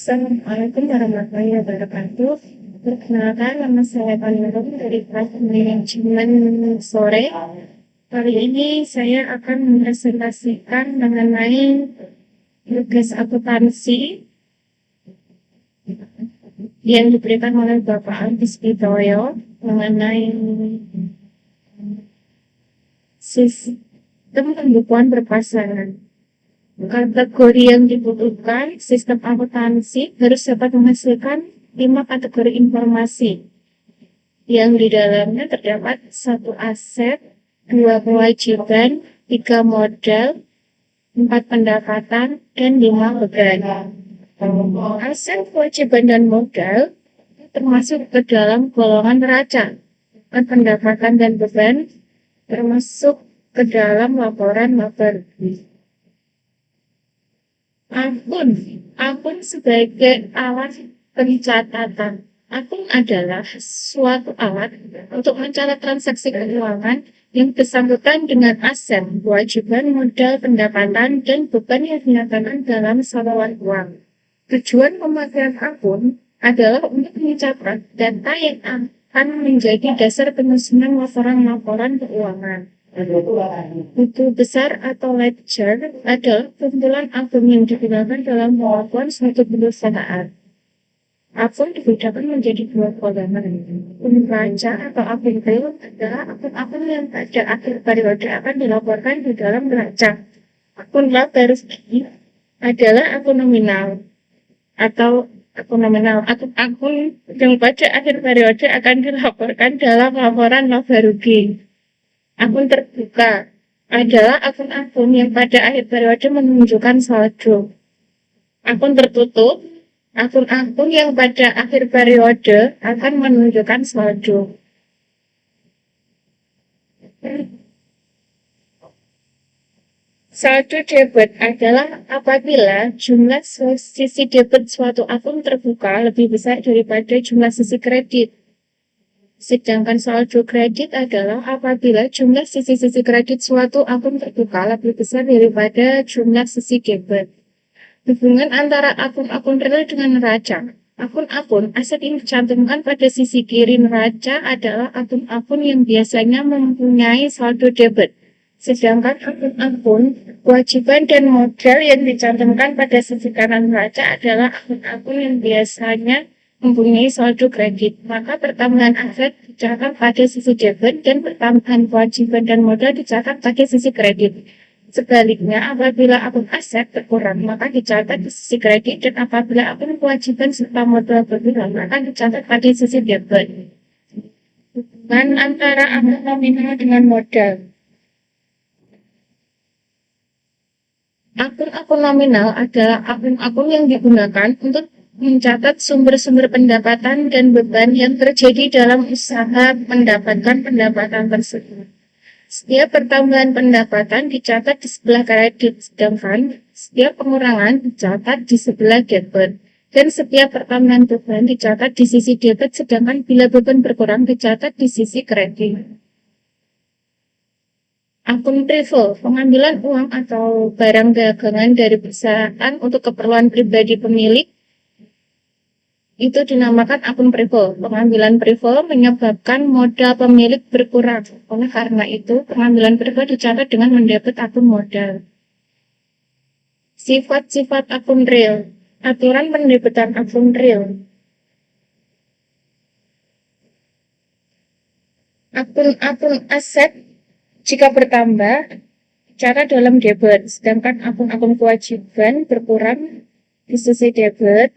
Assalamualaikum warahmatullahi wabarakatuh. Perkenalkan, nama saya Panurung dari kelas manajemen sore. Kali ini saya akan mempresentasikan mengenai tugas akuntansi yang diberikan oleh Bapak Agus Pitoyo mengenai sistem pembukuan berpasangan. Kategori yang dibutuhkan, sistem akuntansi harus dapat menghasilkan 5 kategori informasi yang di dalamnya terdapat 1 aset, 2 kewajiban, 3 modal, 4 pendapatan, dan 5 beban. Aset, kewajiban, dan modal termasuk ke dalam golongan neraca. Pendapatan dan beban termasuk ke dalam laporan laba rugi. Akun sebagai alat pencatatan. Akun adalah suatu alat untuk mencatat transaksi keuangan yang bersangkutan dengan aset, kewajiban, modal, pendapatan, dan beban yang dinyatakan dalam satuan uang. Tujuan pemakaian akun adalah untuk mencatat data yang akan menjadi dasar penyusunan laporan-laporan keuangan. Buku besar atau ledger adalah kumpulan akun yang digunakan dalam melakukan suatu perusahaan. Akun dibedakan menjadi 2 golongan. Akun neraca atau akun real adalah akun-akun yang pada akhir periode akan dilaporkan di dalam neraca. Akun laba rugi adalah akun nominal atau akun yang pada akhir periode akan dilaporkan dalam laporan laba rugi. Akun terbuka adalah akun-akun yang pada akhir periode menunjukkan saldo. Akun tertutup, akun-akun yang pada akhir periode akan menunjukkan saldo. Saldo debit adalah apabila jumlah sisi debit suatu akun terbuka lebih besar daripada jumlah sisi kredit. Sedangkan saldo kredit adalah apabila jumlah sisi-sisi kredit suatu akun terbuka lebih besar daripada jumlah sisi debit. Hubungan antara akun-akun real dengan neraca. Akun-akun aset yang dicantumkan pada sisi kiri neraca adalah akun-akun yang biasanya mempunyai saldo debit. Sedangkan akun-akun kewajiban dan modal yang dicantumkan pada sisi kanan neraca adalah akun-akun yang biasanya mempunyai saldo kredit. Maka pertambahan aset dicatat pada sisi debit dan pertambahan kewajiban dan modal dicatat pada sisi kredit. Sebaliknya, apabila akun aset berkurang, maka dicatat di sisi kredit, dan apabila akun kewajiban serta modal berkurang, maka dicatat pada sisi debit. Hubungan antara akun nominal dengan modal. Akun-akun nominal adalah akun-akun yang digunakan untuk mencatat sumber-sumber pendapatan dan beban yang terjadi dalam usaha mendapatkan pendapatan tersebut. Setiap pertambahan pendapatan dicatat di sebelah kredit, sedangkan setiap pengurangan dicatat di sebelah debit. Dan setiap pertambahan beban dicatat di sisi debit, sedangkan bila beban berkurang dicatat di sisi kredit. Akun privilege, pengambilan uang atau barang dagangan dari perusahaan untuk keperluan pribadi pemilik, itu dinamakan akun privilege. Pengambilan privilege menyebabkan modal pemilik berkurang. Oleh karena itu, pengambilan privilege dicatat dengan mendebit akun modal. Sifat-sifat akun real. Aturan pendebitan akun real. Akun-akun aset jika bertambah, dicatat dalam debit, sedangkan akun-akun kewajiban berkurang di sisi debit,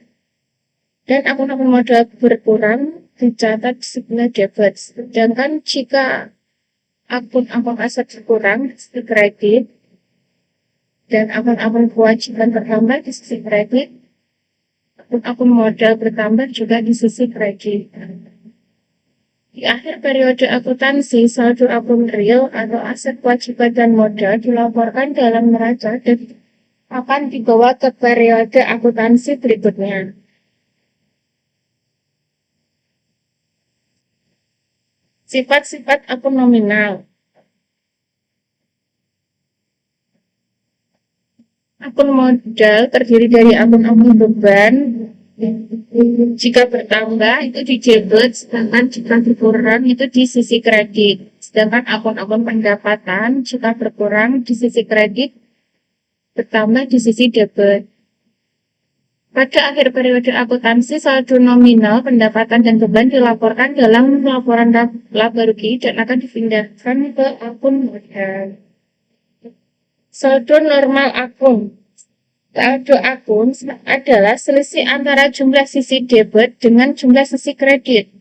dan akun-akun modal berkurang dicatat di sebelah debit. Sedangkan jika akun-akun aset berkurang di sisi kredit dan akun-akun kewajiban bertambah di sisi kredit, akun-akun modal bertambah juga di sisi kredit. Di akhir periode akuntansi, saldo akun real atau aset kewajiban dan modal dilaporkan dalam neraca dan akan dibawa ke periode akuntansi berikutnya. Sifat-sifat akun nominal. Akun modal terdiri dari akun-akun beban, Jika bertambah itu di debit, sedangkan jika berkurang itu di sisi kredit. Sedangkan akun-akun pendapatan jika berkurang di sisi kredit, bertambah di sisi debit. Pada akhir periode akuntansi, saldo nominal, pendapatan, dan beban dilaporkan dalam laporan laba rugi dan akan dipindahkan ke akun modal. Saldo normal akun. Saldo akun adalah selisih antara jumlah sisi debit dengan jumlah sisi kredit.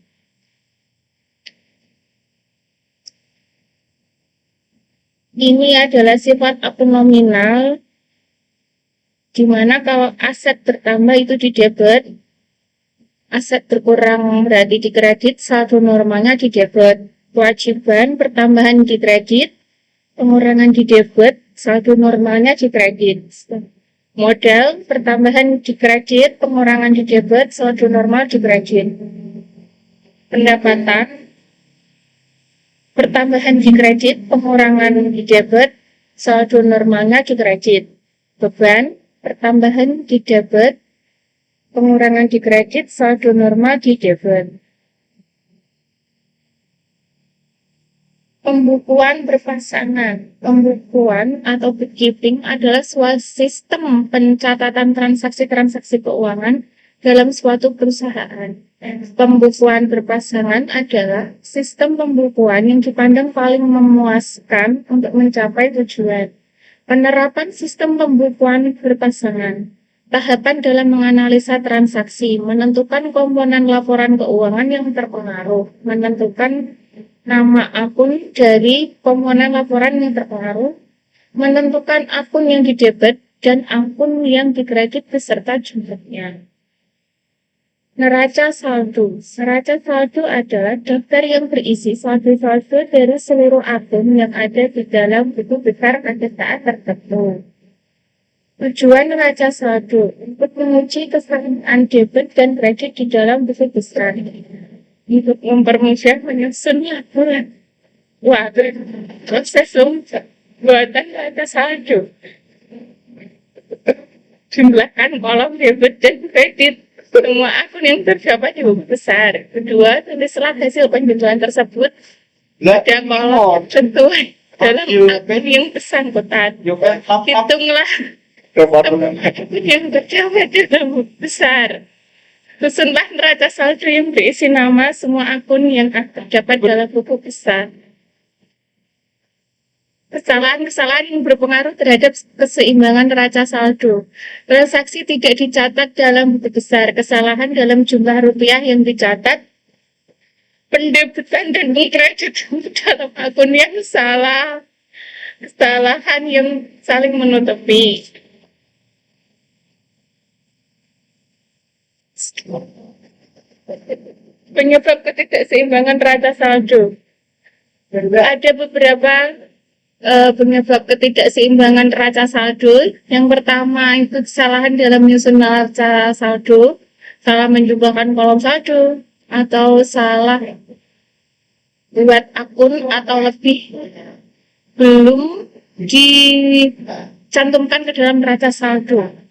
Ini adalah sifat akun nominal, di mana kalau aset bertambah itu di debit, aset berkurang berarti di kredit, saldo normalnya di debit. Kewajiban pertambahan di kredit, pengurangan di debit, saldo normalnya di kredit. Modal pertambahan di kredit, pengurangan di debit, saldo normal di kredit. Pendapatan pertambahan di kredit, pengurangan di debit, saldo normalnya di kredit. Beban pertambahan di debit, pengurangan di kredit, saldo normal di debit. Pembukuan berpasangan. Pembukuan atau bookkeeping adalah suatu sistem pencatatan transaksi-transaksi keuangan dalam suatu perusahaan. Pembukuan berpasangan adalah sistem pembukuan yang dipandang paling memuaskan untuk mencapai tujuan. Penerapan sistem pembukuan berpasangan. Tahapan dalam menganalisa transaksi, menentukan komponen laporan keuangan yang terpengaruh, menentukan nama akun dari komponen laporan yang terpengaruh, menentukan akun yang didebit dan akun yang dikredit beserta jumlahnya. Neraca saldo. Neraca saldo adalah daftar yang berisi saldo-saldo dari seluruh akun yang ada di dalam buku besar pada saat tertentu. Tujuan neraca saldo untuk menguji kesamaan debit dan kredit di dalam buku besar. Untuk mempermudah menyusun laporan. Proses pembuatan neraca saldo. Jumlahkan kolom debit dan kredit semua akun yang terdapat di buku besar. Kedua, tulislah hasil penjualan tersebut pada kolom tentuan dalam akun yang bersangkutan. Hitunglah akun yang terdapat dalam buku besar. Susunlah neraca saldo yang berisi nama semua akun yang terdapat dalam buku besar. Kesalahan-kesalahan yang berpengaruh terhadap keseimbangan neraca saldo. Transaksi tidak dicatat dalam buku besar. Kesalahan dalam jumlah rupiah yang dicatat. Pendebitan dan pengkreditan dalam akun yang salah. Kesalahan yang saling menutupi. Penyebab ketidakseimbangan neraca saldo. Ada beberapa penyebab ketidakseimbangan neraca saldo. Yang pertama itu kesalahan dalam menyusun neraca saldo, salah menjumlahkan kolom saldo, atau salah buat akun atau lebih belum dicantumkan ke dalam neraca saldo.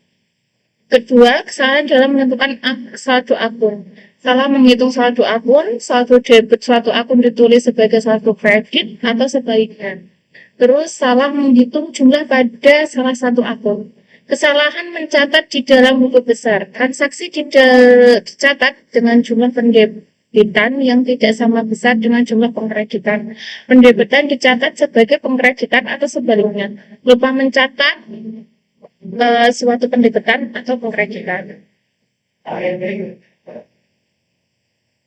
Kedua, kesalahan dalam menentukan saldo akun. Salah menghitung saldo akun, saldo debit suatu akun ditulis sebagai saldo kredit atau sebaliknya. Terus salah menghitung jumlah pada salah satu akun. Kesalahan mencatat di dalam buku besar. Transaksi dicatat dengan jumlah pendebitan yang tidak sama besar dengan jumlah pengkreditan. Pendebitan dicatat sebagai pengkreditan atau sebaliknya. Lupa mencatat suatu pendebitan atau pengkreditan.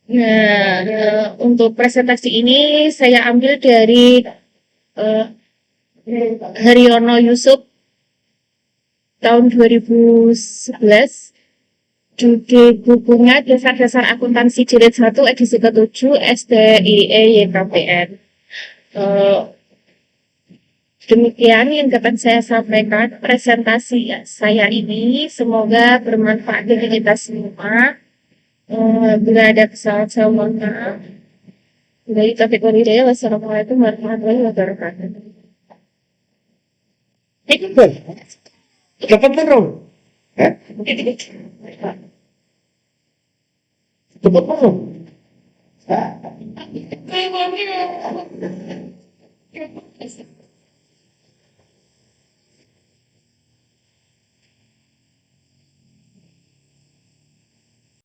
Nah, untuk presentasi ini saya ambil dari Haryono Yusuf tahun 2011. Judul bukunya Dasar-Dasar Akuntansi Jilid 1 edisi ke-7 SDIE YKPN. Demikian yang dapat saya sampaikan presentasi saya ini. Semoga bermanfaat bagi kita semua. Bila ada kesalahan saya mohon maaf. Dari topik walidaya, wassalamualaikum warahmatullahi wabarakatuh. Dapat terus. Cepet masuk. Terima kasih.